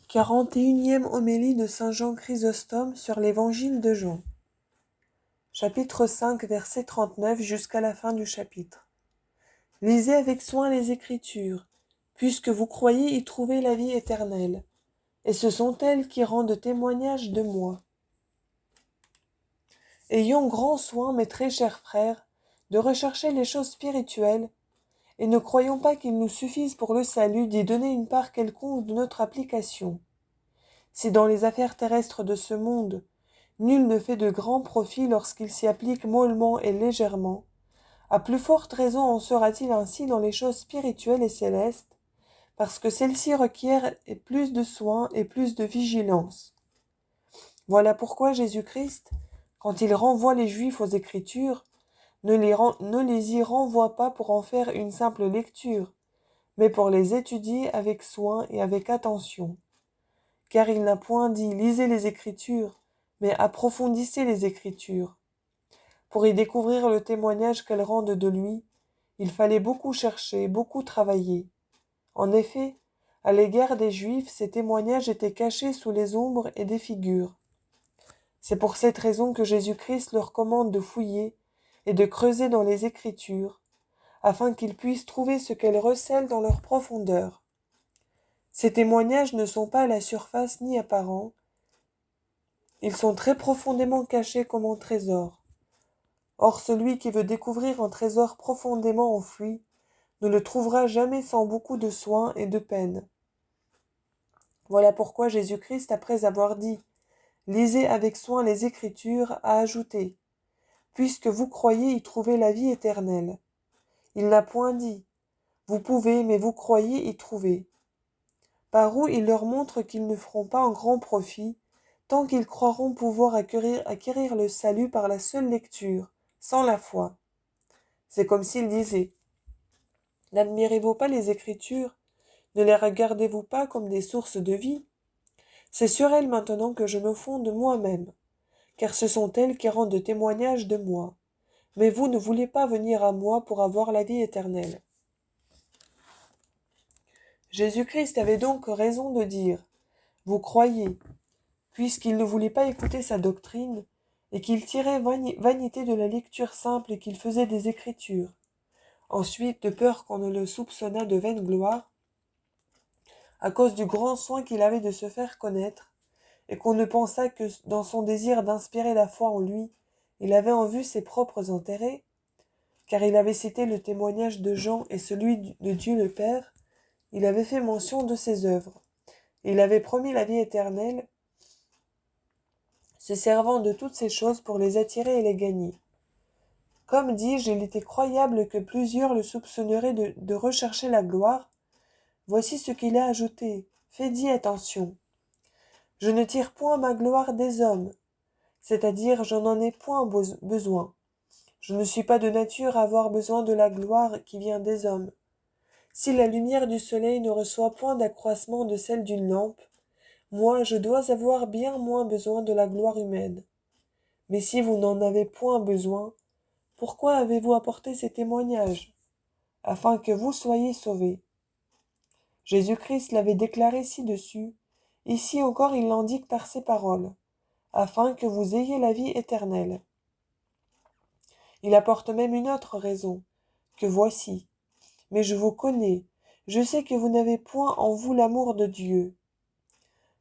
41e homélie de saint Jean Chrysostome sur l'Évangile de Jean. Chapitre 5, verset 39 jusqu'à la fin du chapitre. Lisez avec soin les Écritures, puisque vous croyez y trouver la vie éternelle, et ce sont elles qui rendent témoignage de moi. Ayons grand soin, mes très chers frères, de rechercher les choses spirituelles, et ne croyons pas qu'il nous suffise pour le salut d'y donner une part quelconque de notre application. Si dans les affaires terrestres de ce monde, nul ne fait de grands profits lorsqu'il s'y applique mollement et légèrement, à plus forte raison en sera-t-il ainsi dans les choses spirituelles et célestes, parce que celles-ci requièrent plus de soins et plus de vigilance. Voilà pourquoi Jésus-Christ, quand il renvoie les Juifs aux Écritures, ne les y renvoie pas pour en faire une simple lecture, mais pour les étudier avec soin et avec attention. Car il n'a point dit « lisez les Écritures », mais « approfondissez les Écritures ». Pour y découvrir le témoignage qu'elles rendent de lui, il fallait beaucoup chercher, beaucoup travailler. En effet, à l'égard des Juifs, ces témoignages étaient cachés sous les ombres et des figures. C'est pour cette raison que Jésus-Christ leur commande de fouiller et de creuser dans les Écritures, afin qu'ils puissent trouver ce qu'elles recèlent dans leur profondeur. Ces témoignages ne sont pas à la surface ni apparents, ils sont très profondément cachés comme un trésor. Or celui qui veut découvrir un trésor profondément enfoui ne le trouvera jamais sans beaucoup de soin et de peine. Voilà pourquoi Jésus-Christ, après avoir dit « Lisez avec soin les Écritures », a ajouté « Puisque vous croyez y trouver la vie éternelle ». Il n'a point dit « Vous pouvez, mais vous croyez y trouver ». Par où il leur montre qu'ils ne feront pas un grand profit, tant qu'ils croiront pouvoir acquérir le salut par la seule lecture, sans la foi. C'est comme s'il disait « N'admirez-vous pas les Écritures? Ne les regardez-vous pas comme des sources de vie? C'est sur elles maintenant que je me fonde moi-même, car ce sont elles qui rendent témoignage de moi. Mais vous ne voulez pas venir à moi pour avoir la vie éternelle. » Jésus-Christ avait donc raison de dire « Vous croyez », puisqu'il ne voulait pas écouter sa doctrine, et qu'il tirait vanité de la lecture simple qu'il faisait des Écritures. Ensuite, de peur qu'on ne le soupçonnât de vaine gloire, à cause du grand soin qu'il avait de se faire connaître, et qu'on ne pensât que dans son désir d'inspirer la foi en lui, il avait en vue ses propres intérêts, car il avait cité le témoignage de Jean et celui de Dieu le Père, il avait fait mention de ses œuvres, et il avait promis la vie éternelle, se servant de toutes ces choses pour les attirer et les gagner. Comme dis-je, il était croyable que plusieurs le soupçonneraient de rechercher la gloire. Voici ce qu'il a ajouté. Faites-y attention. Je ne tire point ma gloire des hommes, c'est-à-dire je n'en ai point besoin. Je ne suis pas de nature à avoir besoin de la gloire qui vient des hommes. Si la lumière du soleil ne reçoit point d'accroissement de celle d'une lampe, moi je dois avoir bien moins besoin de la gloire humaine. Mais si vous n'en avez point besoin, pourquoi avez-vous apporté ces témoignages? Afin que vous soyez sauvés. Jésus-Christ l'avait déclaré ci-dessus, ici encore il l'indique par ces paroles, afin que vous ayez la vie éternelle. Il apporte même une autre raison, que voici. Mais je vous connais, je sais que vous n'avez point en vous l'amour de Dieu.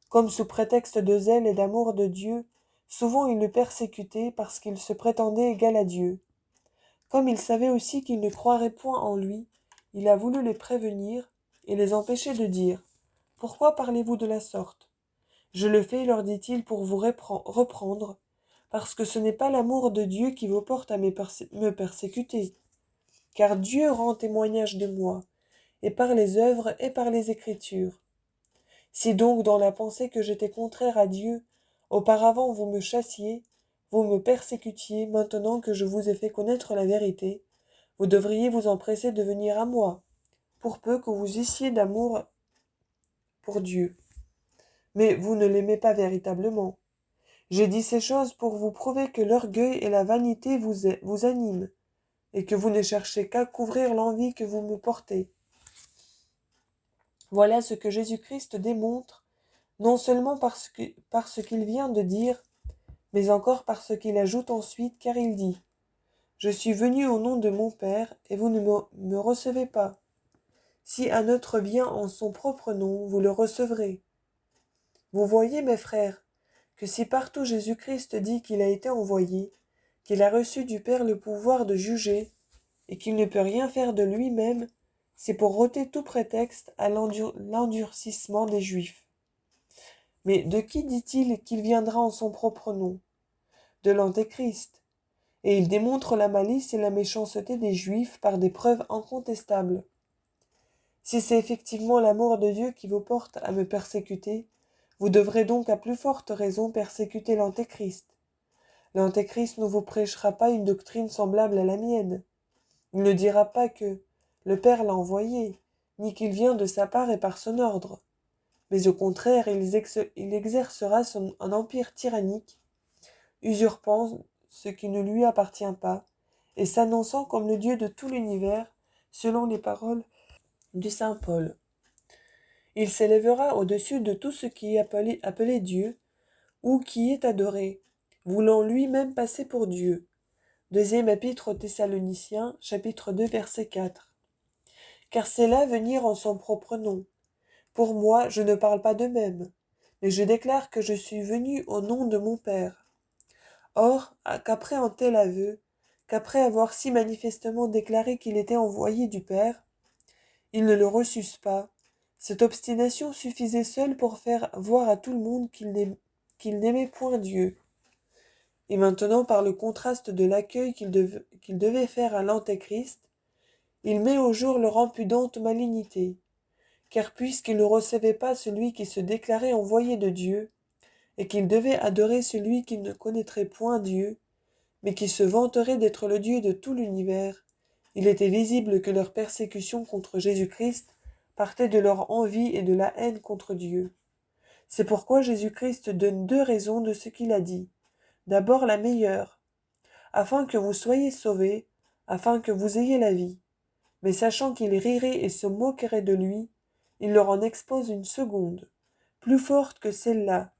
Comme sous prétexte de zèle et d'amour de Dieu, souvent il le persécutait parce qu'il se prétendait égal à Dieu. Comme il savait aussi qu'ils ne croiraient point en lui, il a voulu les prévenir et les empêcher de dire « Pourquoi parlez-vous de la sorte? Je le fais, leur dit-il, pour vous reprendre, parce que ce n'est pas l'amour de Dieu qui vous porte à me persécuter. Car Dieu rend témoignage de moi, et par les œuvres et par les Écritures. Si donc dans la pensée que j'étais contraire à Dieu, auparavant vous me chassiez, vous me persécutiez, maintenant que je vous ai fait connaître la vérité, vous devriez vous empresser de venir à moi, pour peu que vous eussiez d'amour pour Dieu. Mais vous ne l'aimez pas véritablement. J'ai dit ces choses pour vous prouver que l'orgueil et la vanité vous animent, et que vous ne cherchez qu'à couvrir l'envie que vous me portez. Voilà ce que Jésus-Christ démontre non seulement par ce qu'il vient de dire, mais encore par ce qu'il ajoute ensuite, car il dit « Je suis venu au nom de mon Père, et vous ne me recevez pas. Si un autre vient en son propre nom, vous le recevrez. » Vous voyez, mes frères, que si partout Jésus-Christ dit qu'il a été envoyé, qu'il a reçu du Père le pouvoir de juger, et qu'il ne peut rien faire de lui-même, c'est pour ôter tout prétexte à l'endurcissement des Juifs. Mais de qui dit-il qu'il viendra en son propre nom? De l'Antéchrist. Et il démontre la malice et la méchanceté des Juifs par des preuves incontestables. Si c'est effectivement l'amour de Dieu qui vous porte à me persécuter, vous devrez donc à plus forte raison persécuter l'Antéchrist. L'Antéchrist ne vous prêchera pas une doctrine semblable à la mienne. Il ne dira pas que le Père l'a envoyé, ni qu'il vient de sa part et par son ordre. Mais au contraire, il exercera un empire tyrannique, usurpant ce qui ne lui appartient pas, et s'annonçant comme le Dieu de tout l'univers, selon les paroles de saint Paul. Il s'élèvera au-dessus de tout ce qui est appelé Dieu, ou qui est adoré, voulant lui-même passer pour Dieu. Deuxième épître aux Thessaloniciens, chapitre 2, verset 4. Car c'est là venir en son propre nom. Pour moi, je ne parle pas de même, mais je déclare que je suis venu au nom de mon Père. Or, qu'après un tel aveu, qu'après avoir si manifestement déclaré qu'il était envoyé du Père, ils ne le reçussent pas, cette obstination suffisait seule pour faire voir à tout le monde qu'il n'aimait point Dieu. Et maintenant, par le contraste de l'accueil qu'il devait faire à l'Antéchrist, il met au jour leur impudente malignité, car puisqu'il ne recevait pas celui qui se déclarait envoyé de Dieu, et qu'il devait adorer celui qui ne connaîtrait point Dieu, mais qui se vanterait d'être le Dieu de tout l'univers, il était visible que leur persécution contre Jésus-Christ partait de leur envie et de la haine contre Dieu. C'est pourquoi Jésus-Christ donne deux raisons de ce qu'il a dit. D'abord la meilleure, afin que vous soyez sauvés, afin que vous ayez la vie. Mais sachant qu'il rirait et se moquerait de lui, il leur en expose une seconde, plus forte que celle-là,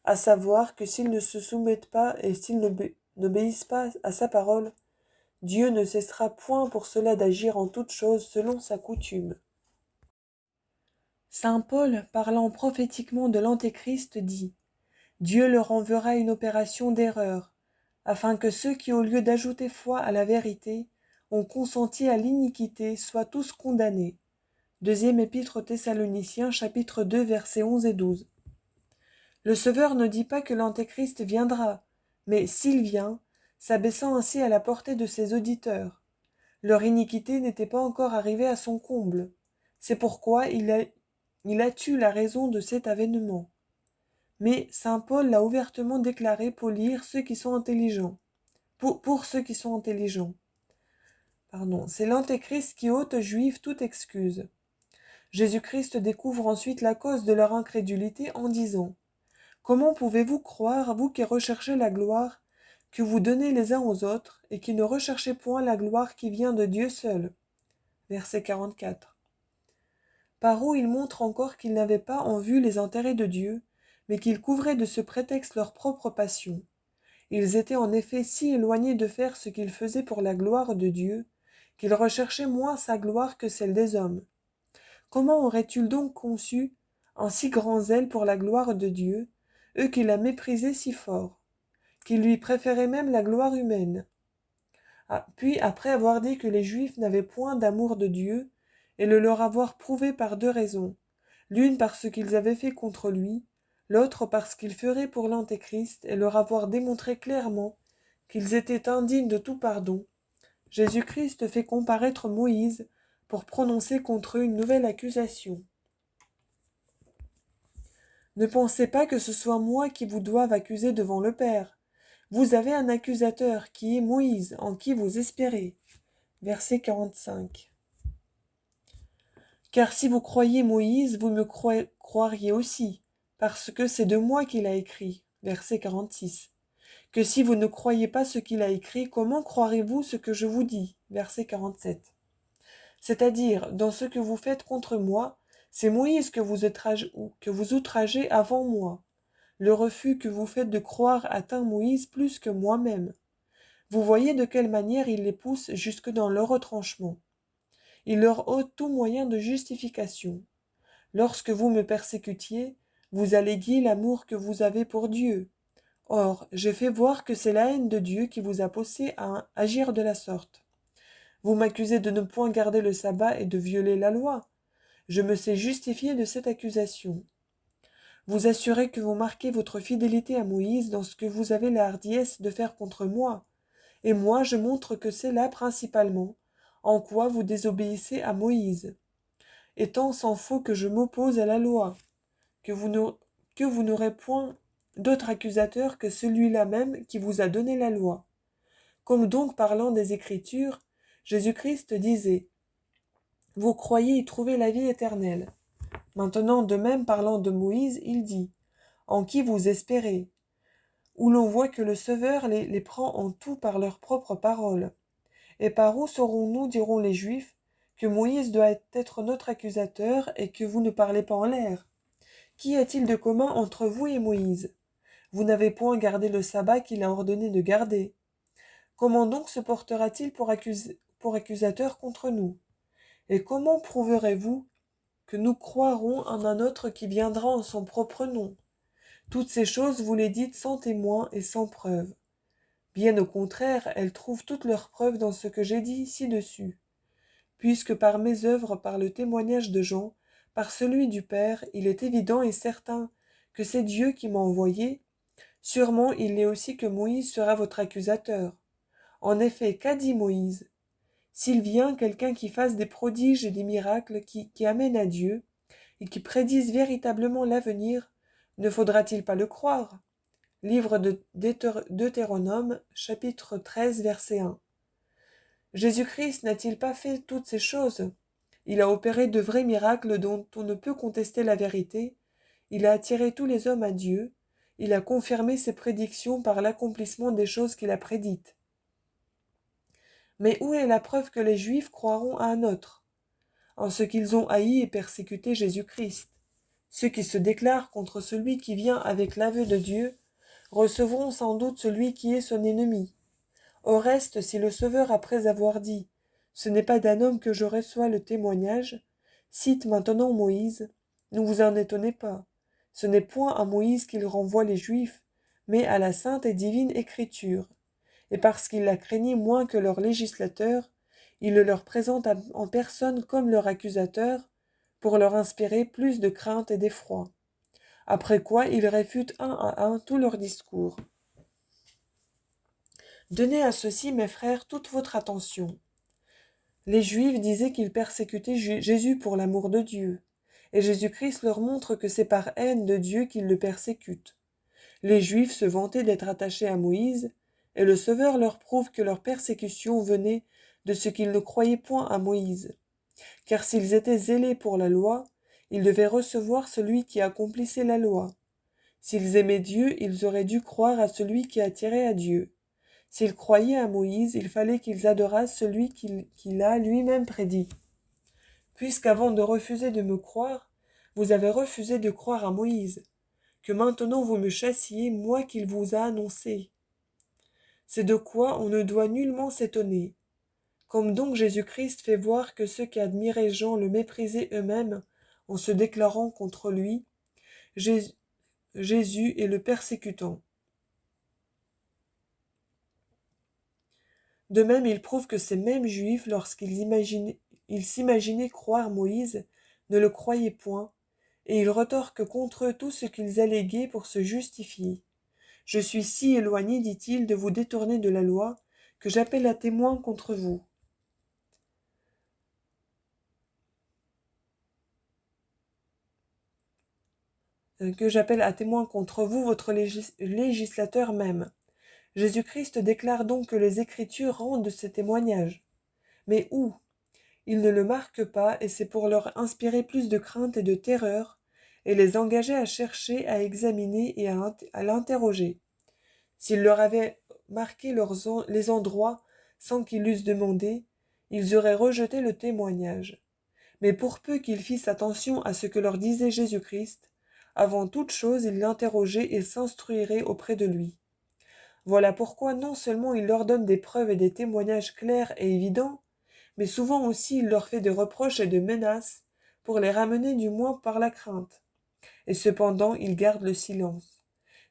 à savoir que s'ils ne se soumettent pas et s'ils n'obéissent pas à sa parole, Dieu ne cessera point pour cela d'agir en toutes choses selon sa coutume. Saint Paul, parlant prophétiquement de l'Antéchrist, dit « Dieu leur enverra une opération d'erreur, afin que ceux qui, au lieu d'ajouter foi à la vérité, ont consenti à l'iniquité, soient tous condamnés. » Deuxième épître aux Thessaloniciens, chapitre 2, versets 11 et 12. Le Sauveur ne dit pas que l'Antéchrist viendra, mais s'il vient, s'abaissant ainsi à la portée de ses auditeurs. Leur iniquité n'était pas encore arrivée à son comble. C'est pourquoi il a tu la raison de cet avènement. Mais saint Paul l'a ouvertement déclaré pour lire ceux qui sont intelligents. Pour ceux qui sont intelligents. C'est l'Antéchrist qui ôte aux Juifs toute excuse. Jésus-Christ découvre ensuite la cause de leur incrédulité en disant « Comment pouvez-vous croire, vous qui recherchez la gloire, que vous donnez les uns aux autres, et qui ne recherchez point la gloire qui vient de Dieu seul ?» Verset 44. Par où il montre encore qu'ils n'avaient pas en vue les intérêts de Dieu, mais qu'ils couvraient de ce prétexte leur propre passion. Ils étaient en effet si éloignés de faire ce qu'ils faisaient pour la gloire de Dieu, qu'ils recherchaient moins sa gloire que celle des hommes. Comment auraient-ils donc conçu un si grand zèle pour la gloire de Dieu, eux qui la méprisaient si fort, qui lui préféraient même la gloire humaine? Puis, après avoir dit que les Juifs n'avaient point d'amour de Dieu, et le leur avoir prouvé par deux raisons, l'une par ce qu'ils avaient fait contre lui, l'autre parce qu'ils feraient pour l'Antéchrist, et leur avoir démontré clairement qu'ils étaient indignes de tout pardon, Jésus-Christ fait comparaître Moïse pour prononcer contre eux une nouvelle accusation. Ne pensez pas que ce soit moi qui vous doive accuser devant le Père. Vous avez un accusateur qui est Moïse, en qui vous espérez. Verset 45. Car si vous croyez Moïse, vous me croiriez aussi, parce que c'est de moi qu'il a écrit. Verset 46. Que si vous ne croyez pas ce qu'il a écrit, comment croirez-vous ce que je vous dis? Verset 47. C'est-à-dire, dans ce que vous faites contre moi, C'est Moïse que vous outragez avant moi. Le refus que vous faites de croire atteint Moïse plus que moi-même. Vous voyez de quelle manière il les pousse jusque dans leur retranchement. Il leur ôte tout moyen de justification. Lorsque vous me persécutiez, vous alléguiez l'amour que vous avez pour Dieu. Or, j'ai fait voir que c'est la haine de Dieu qui vous a poussé à agir de la sorte. Vous m'accusez de ne point garder le sabbat et de violer la loi. Je me sais justifié de cette accusation. Vous assurez que vous marquez votre fidélité à Moïse dans ce que vous avez la hardiesse de faire contre moi, et moi je montre que c'est là principalement en quoi vous désobéissez à Moïse. Étant sans faux que je m'oppose à la loi, que vous n'aurez point d'autre accusateur que celui-là même qui vous a donné la loi. Comme donc parlant des Écritures, Jésus-Christ disait « Vous croyez y trouver la vie éternelle ». Maintenant, de même parlant de Moïse, il dit « En qui vous espérez ?» Où l'on voit que le Sauveur les prend en tout par leurs propres paroles. Et par où saurons-nous, diront les Juifs, que Moïse doit être notre accusateur et que vous ne parlez pas en l'air? Qu'y a-t-il de commun entre vous et Moïse? Vous n'avez point gardé le sabbat qu'il a ordonné de garder. Comment donc se portera-t-il pour accusateur contre nous? Et comment prouverez-vous que nous croirons en un autre qui viendra en son propre nom? Toutes ces choses vous les dites sans témoin et sans preuve. Bien au contraire, elles trouvent toutes leurs preuves dans ce que j'ai dit ci-dessus. Puisque par mes œuvres, par le témoignage de Jean, par celui du Père, il est évident et certain que c'est Dieu qui m'a envoyé, sûrement il est aussi que Moïse sera votre accusateur. En effet, qu'a dit Moïse? S'il vient quelqu'un qui fasse des prodiges et des miracles qui amènent à Dieu, et qui prédise véritablement l'avenir, ne faudra-t-il pas le croire? Livre de Deutéronome, chapitre 13, verset 1. Jésus-Christ n'a-t-il pas fait toutes ces choses? Il a opéré de vrais miracles dont on ne peut contester la vérité, il a attiré tous les hommes à Dieu, il a confirmé ses prédictions par l'accomplissement des choses qu'il a prédites. Mais où est la preuve que les Juifs croiront à un autre? En ce qu'ils ont haï et persécuté Jésus-Christ. Ceux qui se déclarent contre celui qui vient avec l'aveu de Dieu recevront sans doute celui qui est son ennemi. Au reste, si le Sauveur, après avoir dit « Ce n'est pas d'un homme que je reçois le témoignage », cite maintenant Moïse, ne vous en étonnez pas. Ce n'est point à Moïse qu'il renvoie les Juifs, mais à la sainte et divine Écriture. Et parce qu'il la craignait moins que leur législateur, il le leur présente en personne comme leur accusateur, pour leur inspirer plus de crainte et d'effroi. Après quoi il réfute un à un tous leurs discours. Donnez à ceci, mes frères, toute votre attention. Les Juifs disaient qu'ils persécutaient Jésus pour l'amour de Dieu, et Jésus-Christ leur montre que c'est par haine de Dieu qu'ils le persécutent. Les Juifs se vantaient d'être attachés à Moïse, et le Sauveur leur prouve que leur persécution venait de ce qu'ils ne croyaient point à Moïse. Car s'ils étaient zélés pour la loi, ils devaient recevoir celui qui accomplissait la loi. S'ils aimaient Dieu, ils auraient dû croire à celui qui attirait à Dieu. S'ils croyaient à Moïse, il fallait qu'ils adorassent celui qu'il a lui-même prédit. Puisqu'avant de refuser de me croire, vous avez refusé de croire à Moïse, que maintenant vous me chassiez, moi qu'il vous a annoncé. C'est de quoi on ne doit nullement s'étonner. Comme donc Jésus-Christ fait voir que ceux qui admiraient Jean le méprisaient eux-mêmes en se déclarant contre lui, Jésus est le persécutant. De même, il prouve que ces mêmes Juifs, lorsqu'ils s'imaginaient croire Moïse, ne le croyaient point, et ils retorquent contre eux tout ce qu'ils alléguaient pour se justifier. Je suis si éloigné, dit-il, de vous détourner de la loi, que j'appelle à témoin contre vous. Votre législateur même. Jésus-Christ déclare donc que les Écritures rendent ces témoignages. Mais où? Ils ne le marquent pas, et c'est pour leur inspirer plus de crainte et de terreur, et les engager à chercher, à examiner et à l'interroger. S'ils leur avaient marqué les endroits sans qu'ils l'eussent demandé, ils auraient rejeté le témoignage. Mais pour peu qu'ils fissent attention à ce que leur disait Jésus-Christ, avant toute chose ils l'interrogeaient et s'instruiraient auprès de lui. Voilà pourquoi non seulement il leur donne des preuves et des témoignages clairs et évidents, mais souvent aussi il leur fait des reproches et des menaces, pour les ramener du moins par la crainte. Et cependant il garde le silence.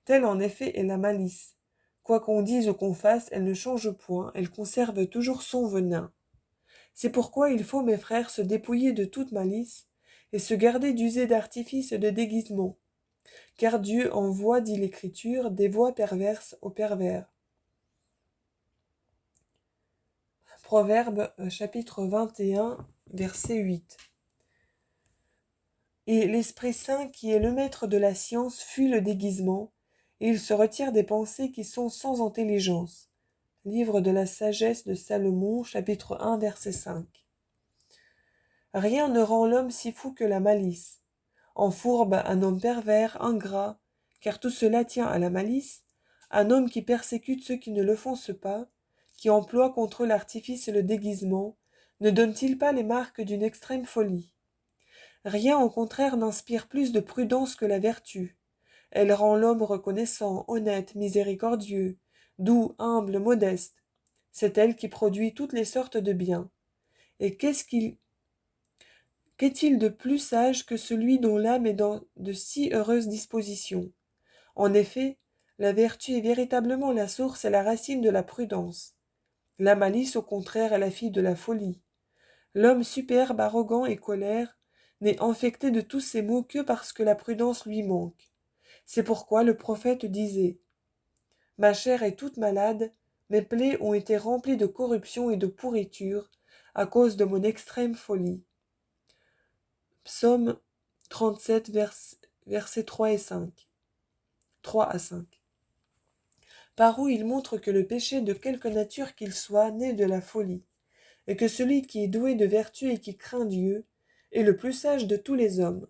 Telle en effet est la malice. Quoi qu'on dise ou qu'on fasse, elle ne change point, elle conserve toujours son venin. C'est pourquoi il faut, mes frères, se dépouiller de toute malice, et se garder d'user d'artifices et de déguisements. Car Dieu envoie, dit l'Écriture, des voies perverses aux pervers. Proverbe chapitre 21, verset 8. Et l'Esprit Saint, qui est le maître de la science, fuit le déguisement, et il se retire des pensées qui sont sans intelligence. Livre de la sagesse de Salomon, chapitre 1, verset 5. Rien ne rend l'homme si fou que la malice. Enfourbe un homme pervers, ingrat, car tout cela tient à la malice, un homme qui persécute ceux qui ne l'offensent pas, qui emploie contre l'artifice et le déguisement, ne donne-t-il pas les marques d'une extrême folie? Rien au contraire n'inspire plus de prudence que la vertu. Elle rend l'homme reconnaissant, honnête, miséricordieux, doux, humble, modeste. C'est elle qui produit toutes les sortes de biens. Et qu'est-il de plus sage que celui dont l'âme est dans de si heureuses dispositions? En effet, la vertu est véritablement la source et la racine de la prudence. La malice, au contraire, est la fille de la folie. L'homme superbe, arrogant et colère n'est infecté de tous ces maux que parce que la prudence lui manque. C'est pourquoi le prophète disait « Ma chair est toute malade, mes plaies ont été remplies de corruption et de pourriture à cause de mon extrême folie. » Psaume 37, versets 3 et 5. 3 à 5. Par où il montre que le péché, de quelque nature qu'il soit, naît de la folie, et que celui qui est doué de vertu et qui craint Dieu est le plus sage de tous les hommes.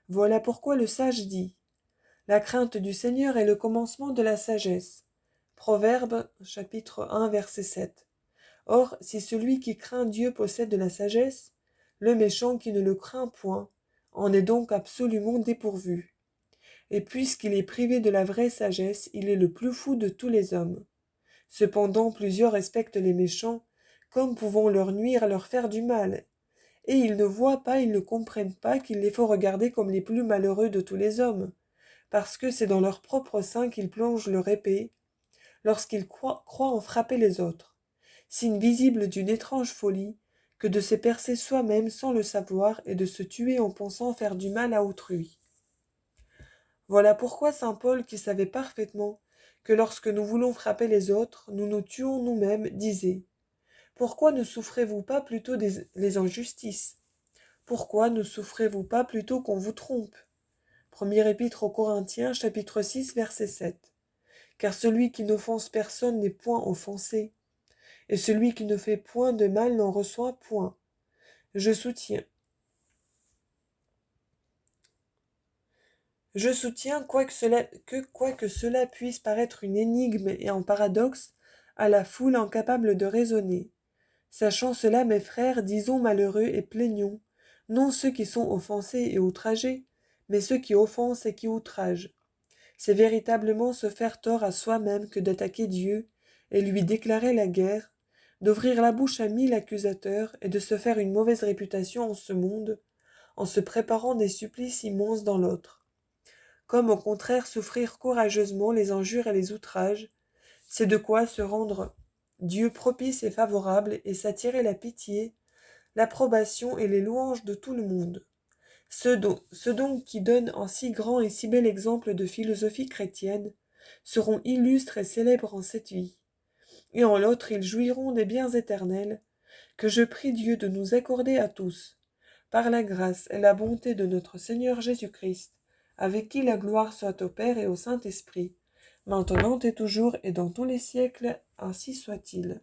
Voilà pourquoi le sage dit « La crainte du Seigneur est le commencement de la sagesse. » Proverbe, chapitre 1, verset 7. Or, si celui qui craint Dieu possède de la sagesse, le méchant qui ne le craint point en est donc absolument dépourvu. Et puisqu'il est privé de la vraie sagesse, il est le plus fou de tous les hommes. Cependant, plusieurs respectent les méchants, comme pouvant leur nuire, leur faire du mal. Et ils ne voient pas, ils ne comprennent pas qu'il les faut regarder comme les plus malheureux de tous les hommes, parce que c'est dans leur propre sein qu'ils plongent leur épée, lorsqu'ils croient en frapper les autres. Signe visible d'une étrange folie, que de se percer soi-même sans le savoir et de se tuer en pensant faire du mal à autrui. Voilà pourquoi saint Paul, qui savait parfaitement que lorsque nous voulons frapper les autres, nous nous tuons nous-mêmes, disait « Pourquoi ne souffrez-vous pas plutôt les injustices? Pourquoi ne souffrez-vous pas plutôt qu'on vous trompe ?» Première épître aux Corinthiens, chapitre 6, verset 7. Car celui qui n'offense personne n'est point offensé, et celui qui ne fait point de mal n'en reçoit point. Je soutiens, quoique cela puisse paraître une énigme et un paradoxe à la foule incapable de raisonner. Sachant cela, mes frères, disons malheureux et plaignons, non ceux qui sont offensés et outragés, mais ceux qui offensent et qui outragent. C'est véritablement se faire tort à soi-même que d'attaquer Dieu et lui déclarer la guerre, d'ouvrir la bouche à 1000 accusateurs et de se faire une mauvaise réputation en ce monde, en se préparant des supplices immenses dans l'autre. Comme au contraire souffrir courageusement les injures et les outrages, c'est de quoi se rendre Dieu propice et favorable et s'attirer la pitié, l'approbation et les louanges de tout le monde. Ceux donc qui donnent un si grand et si bel exemple de philosophie chrétienne seront illustres et célèbres en cette vie, et en l'autre ils jouiront des biens éternels, que je prie Dieu de nous accorder à tous, par la grâce et la bonté de notre Seigneur Jésus-Christ, avec qui la gloire soit au Père et au Saint-Esprit, maintenant et toujours et dans tous les siècles, ainsi soit-il.